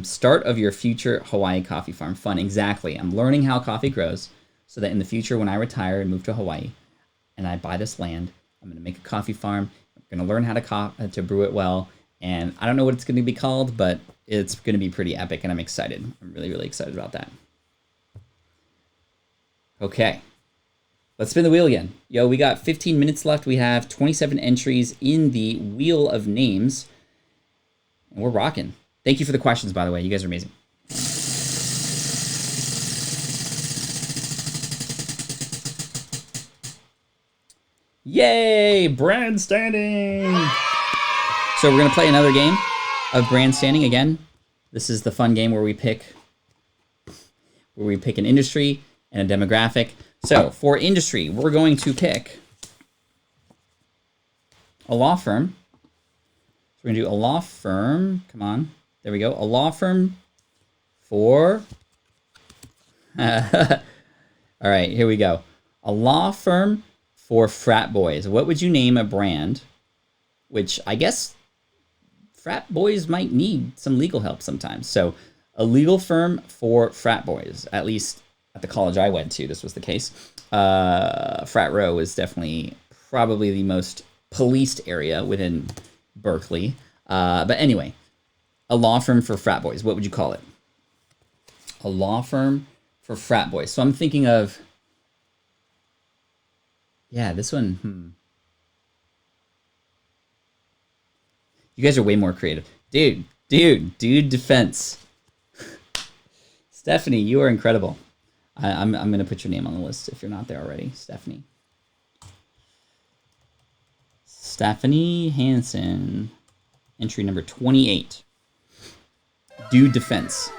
Start of your future Hawaii coffee farm. Fun. Exactly. I'm learning how coffee grows so that in the future when I retire and move to Hawaii and I buy this land, I'm going to make a coffee farm. I'm going to learn how to brew it well. And I don't know what it's going to be called, but it's going to be pretty epic, and I'm excited. I'm really, really excited about that. Okay. Let's spin the wheel again. Yo, we got 15 minutes left. We have 27 entries in the wheel of names. And we're rocking. Thank you for the questions, by the way. You guys are amazing. Yay! Brand standing! So we're going to play another game of brand standing again. This is the fun game where we pick an industry and a demographic. So for industry, we're going to pick a law firm. So we're going to do a law firm. Come on. There we go. A law firm for... All right, here we go. A law firm for frat boys. What would you name a brand? Which I guess frat boys might need some legal help sometimes. So a legal firm for frat boys, at least at the college I went to, this was the case. Frat Row is definitely probably the most policed area within Berkeley. But anyway, a law firm for frat boys. What would you call it? A law firm for frat boys. So I'm thinking of, yeah, this one. You guys are way more creative. Dude defense. Stephanie, you are incredible. I'm going to put your name on the list if you're not there already. Stephanie Hansen, entry number 28. Dude defense.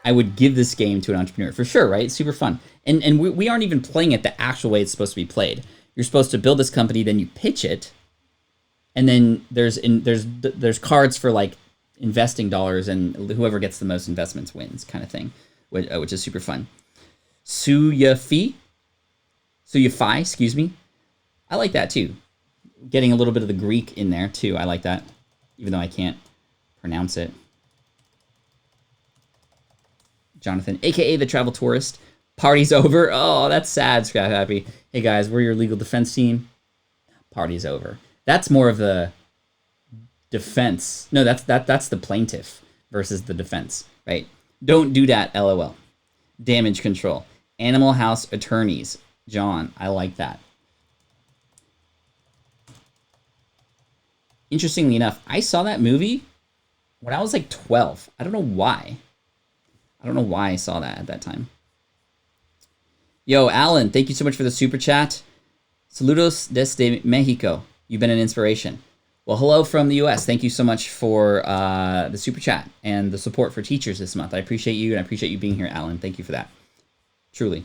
I would give this game to an entrepreneur for sure, right? It's super fun. And we aren't even playing it the actual way it's supposed to be played. You're supposed to build this company, then you pitch it, and then there's cards for like investing dollars, and whoever gets the most investments wins, kind of thing, which is super fun. Suyafi, excuse me. I like that too. Getting a little bit of the Greek in there too. I like that, even though I can't pronounce it. Jonathan, aka the travel tourist. Party's over. Oh, that's sad, Scrap Happy. Hey guys, we're your legal defense team. Party's over. That's more of the defense. No, that's the plaintiff versus the defense, right? Don't do that, LOL. Damage control. Animal House attorneys. John, I like that. Interestingly enough, I saw that movie when I was like 12. I don't know why. I saw that at that time. Yo, Alan, thank you so much for the super chat. Saludos desde Mexico. You've been an inspiration. Well, hello from the U.S. Thank you so much for the super chat and the support for teachers this month. I appreciate you, and I appreciate you being here, Alan. Thank you for that. Truly.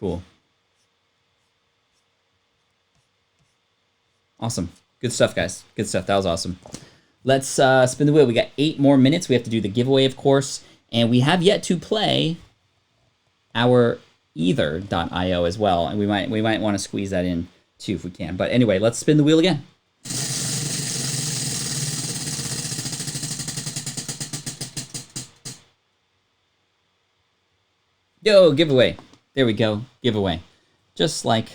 Cool. Awesome. Good stuff, guys. Good stuff. That was awesome. Let's spin the wheel. We got 8 more minutes. We have to do the giveaway, of course. And we have yet to play our either.io as well. And we might want to squeeze that in too if we can. But anyway, let's spin the wheel again. Yo, giveaway. There we go. Giveaway. Just like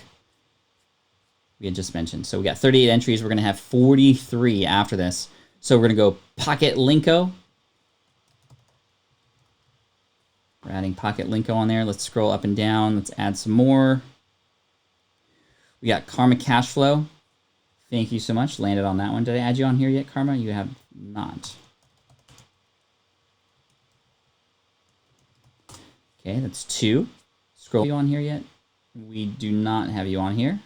we had just mentioned. So we got 38 entries. We're going to have 43 after this. So we're going to go Pocket Linko. We're adding Pocket Linko on there. Let's scroll up and down. Let's add some more. We got Karma Cashflow. Thank you so much. Landed on that one. Did I add you on here yet, Karma? You have not. Okay, that's 2. Scroll you on here yet? We do not have you on here.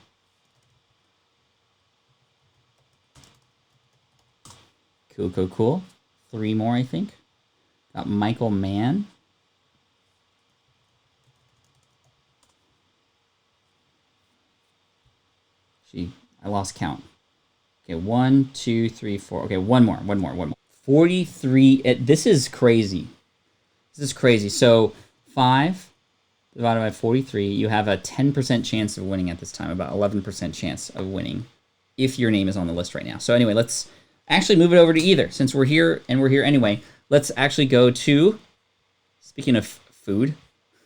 Cool, cool, cool. 3 more, I think. Got Michael Mann. Gee, I lost count. Okay, 1, 2, 3, 4. Okay, one more. 43. This is crazy. This is crazy. So 5 divided by 43, you have a 10% chance of winning at this time, about 11% chance of winning if your name is on the list right now. So anyway, let's actually move it over to either. Since we're here and we're here anyway, let's actually go to, speaking of food,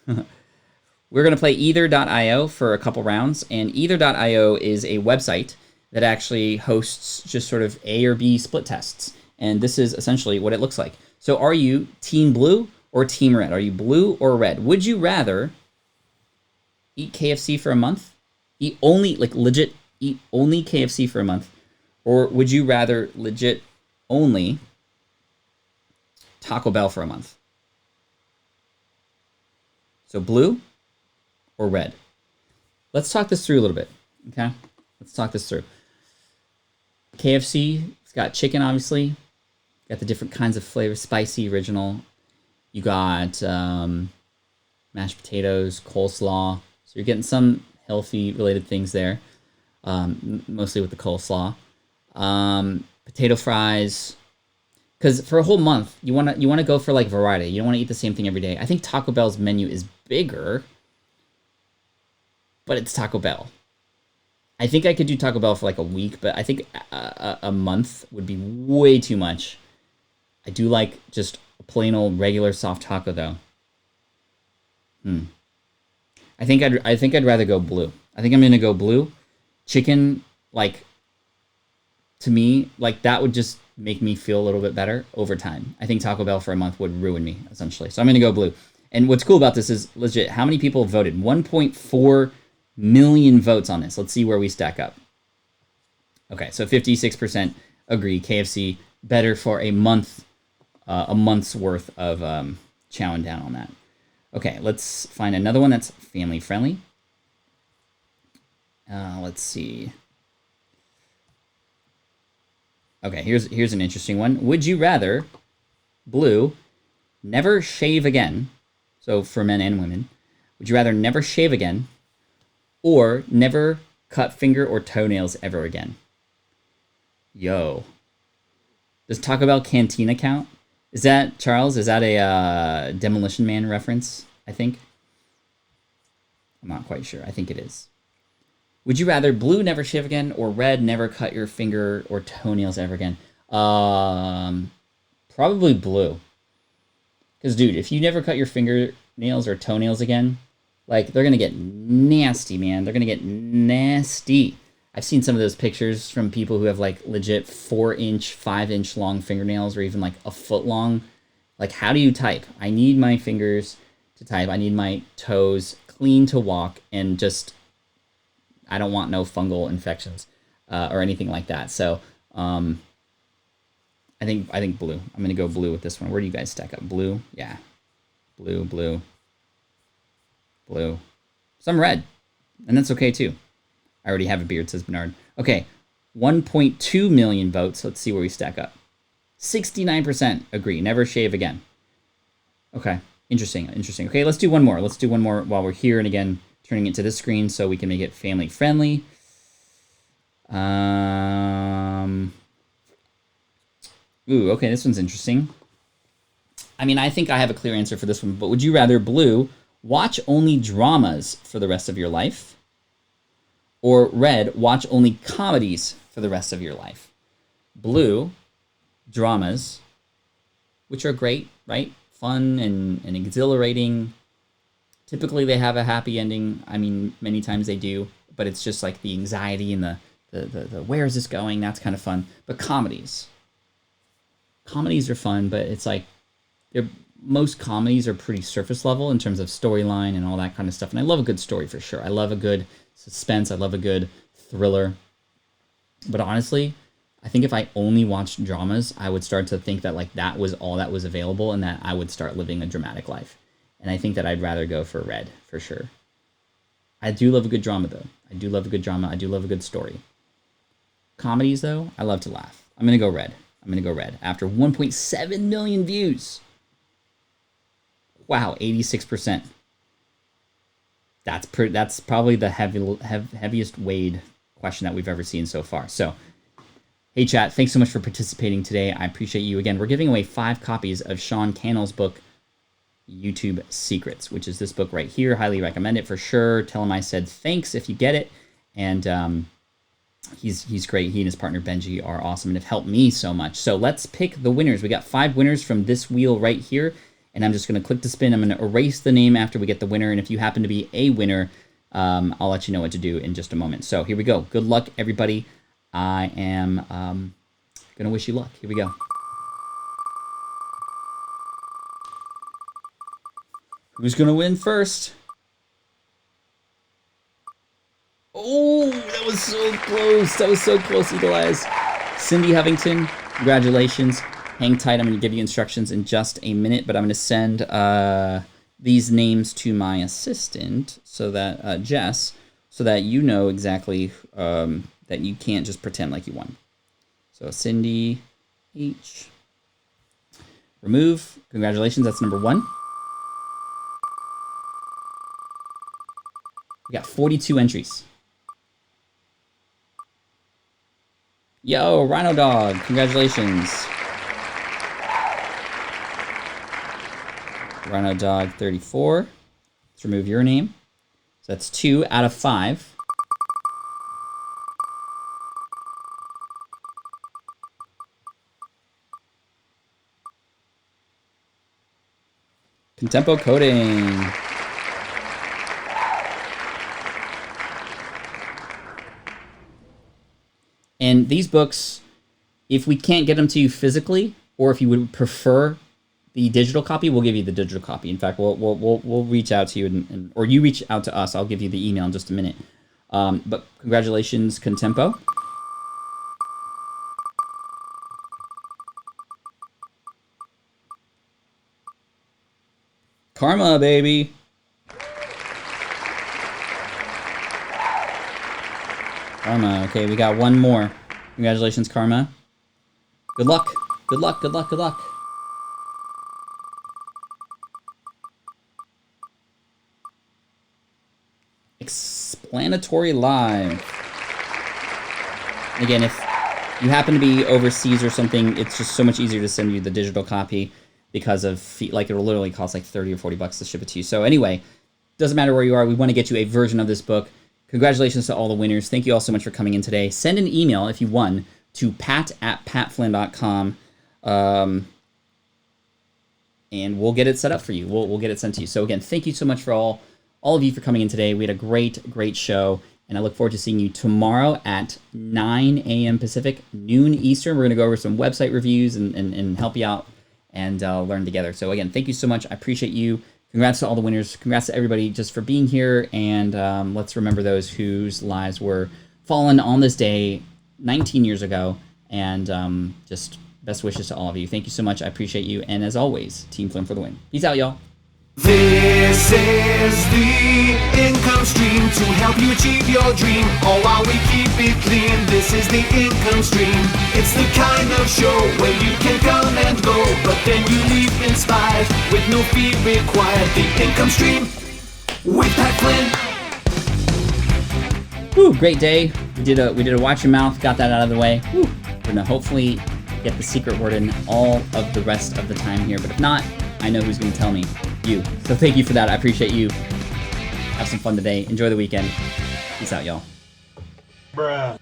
we're going to play either.io for a couple rounds. And either.io is a website that actually hosts just sort of A or B split tests. And this is essentially what it looks like. So are you team blue or team red? Are you blue or red? Would you rather eat KFC for a month? Eat only, like legit, eat only KFC for a month? Or would you rather legit only Taco Bell for a month? So blue or red? Let's talk this through a little bit, okay? Let's talk this through. KFC, it's got chicken, obviously. Got the different kinds of flavors, spicy, original. You got mashed potatoes, coleslaw. So you're getting some healthy related things there, mostly with the coleslaw. Potato fries. Because for a whole month, you wanna go for like variety. You don't want to eat the same thing every day. I think Taco Bell's menu is bigger, but it's Taco Bell. I think I could do Taco Bell for like a week, but I think a month would be way too much. I do like just a plain old regular soft taco though. I think I'd rather go blue. I think I'm gonna go blue. Chicken, like, to me, like that would just make me feel a little bit better over time. I think Taco Bell for a month would ruin me essentially. So I'm gonna go blue. And what's cool about this is legit. How many people voted? 1.4 million votes on this. Let's see where we stack up. Okay, so 56% agree KFC better for a month's worth of chowing down on that. Okay, let's find another one that's family friendly. Let's see. Okay, here's an interesting one. Would you rather, blue, never shave again? So for men and women, would you rather never shave again, or never cut finger or toenails ever again? Yo. Does Taco Bell Cantina count? Is that, Charles, is that a Demolition Man reference, I think? I'm not quite sure. I think it is. Would you rather blue, never shave again, or red, never cut your finger or toenails ever again? Probably blue. Because, dude, if you never cut your fingernails or toenails again, like, they're going to get nasty, man. They're going to get nasty. I've seen some of those pictures from people who have, like, legit 4-inch, 5-inch long fingernails, or even, like, a foot long. Like, how do you type? I need my fingers to type. I need my toes clean to walk, and just, I don't want no fungal infections or anything like that. So, I think blue. I'm going to go blue with this one. Where do you guys stack up? Blue? Yeah. Blue, blue, blue. Some red. And that's okay, too. I already have a beard, says Bernard. Okay, 1.2 million votes. Let's see where we stack up. 69% agree. Never shave again. Okay, interesting. Okay, let's do one more. Let's do one more while we're here. And again, turning it to this screen so we can make it family friendly. Ooh, okay, this one's interesting. I mean, I think I have a clear answer for this one, but would you rather, blue, watch only dramas for the rest of your life? Or red, watch only comedies for the rest of your life? Blue, dramas, which are great, right? Fun and exhilarating. Typically they have a happy ending. I mean, many times they do, but it's just like the anxiety and the where is this going? That's kind of fun. But comedies are fun, but it's like most comedies are pretty surface level in terms of storyline and all that kind of stuff. And I love a good story for sure. I love a good suspense. I love a good thriller. But honestly, I think if I only watched dramas, I would start to think that like that was all that was available and that I would start living a dramatic life. And I think that I'd rather go for red for sure. I do love a good drama though. I do love a good drama. I do love a good story. Comedies though, I love to laugh. I'm going to go red. After 1.7 million views. Wow, 86%. That's probably the heaviest weighed question that we've ever seen so far. So, hey chat, thanks so much for participating today. I appreciate you. Again, we're giving away 5 copies of Sean Cannell's book, YouTube Secrets, which is this book right here. Highly recommend it for sure. Tell him I said thanks if you get it. And he's great. He and his partner Benji are awesome and have helped me so much. So let's pick the winners. We got 5 winners from this wheel right here. And I'm just going to click to spin. I'm going to erase the name after we get the winner. And if you happen to be a winner, I'll let you know what to do in just a moment. So here we go. Good luck, everybody. I am going to wish you luck. Here we go. Who's going to win first? Oh, that was so close. That was so close, Eagle Eyes. Cindy Hovington, congratulations. Hang tight. I'm going to give you instructions in just a minute, but I'm going to send these names to my assistant, so that Jess, so that you know exactly that you can't just pretend like you won. So Cindy H. Remove. Congratulations. That's number 1. We got 42 entries. Yo, Rhino Dog. Congratulations. Rhino Dog 34. Let's remove your name. So that's 2 out of 5. Contempo Coding. And these books, if we can't get them to you physically, or if you would prefer the digital copy, we'll give you the digital copy. In fact, we'll reach out to you, or you reach out to us. I'll give you the email in just a minute. But congratulations, Contempo. Karma, baby. Karma. Okay, we got one more. Congratulations, Karma. Good luck. Good luck. Good luck. Good luck. Explanatory Live. Again, if you happen to be overseas or something, it's just so much easier to send you the digital copy because of like it'll literally cost like 30 or 40 bucks to ship it to you. So anyway, doesn't matter where you are. We want to get you a version of this book. Congratulations to all the winners. Thank you all so much for coming in today. Send an email if you won to pat@patflynn.com, and we'll get it set up for you. We'll get it sent to you. So again, thank you so much for all of you for coming in today. We had a great show, and I look forward to seeing you tomorrow at 9 a.m. Pacific, noon Eastern. We're going to go over some website reviews and help you out and learn together. So again, thank you so much. I appreciate you. Congrats to all the winners. Congrats to everybody just for being here. And let's remember those whose lives were fallen on this day 19 years ago. And just best wishes to all of you. Thank you so much. I appreciate you. And as always, Team Flynn for the win. Peace out, y'all. This is the income stream to help you achieve your dream, all while we keep it clean. This is the income stream. It's the kind of show where you can come and go, but then you leave inspired with no fee required. The income stream with Pat Flynn. Whew, great day. We did a watch your mouth, got that out of the way. Whew. We're gonna hopefully get the secret word in all of the rest of the time here, but if not, I know who's gonna tell me. You. So thank you for that. I appreciate you. Have some fun today. Enjoy the weekend. Peace out, y'all. Bruh.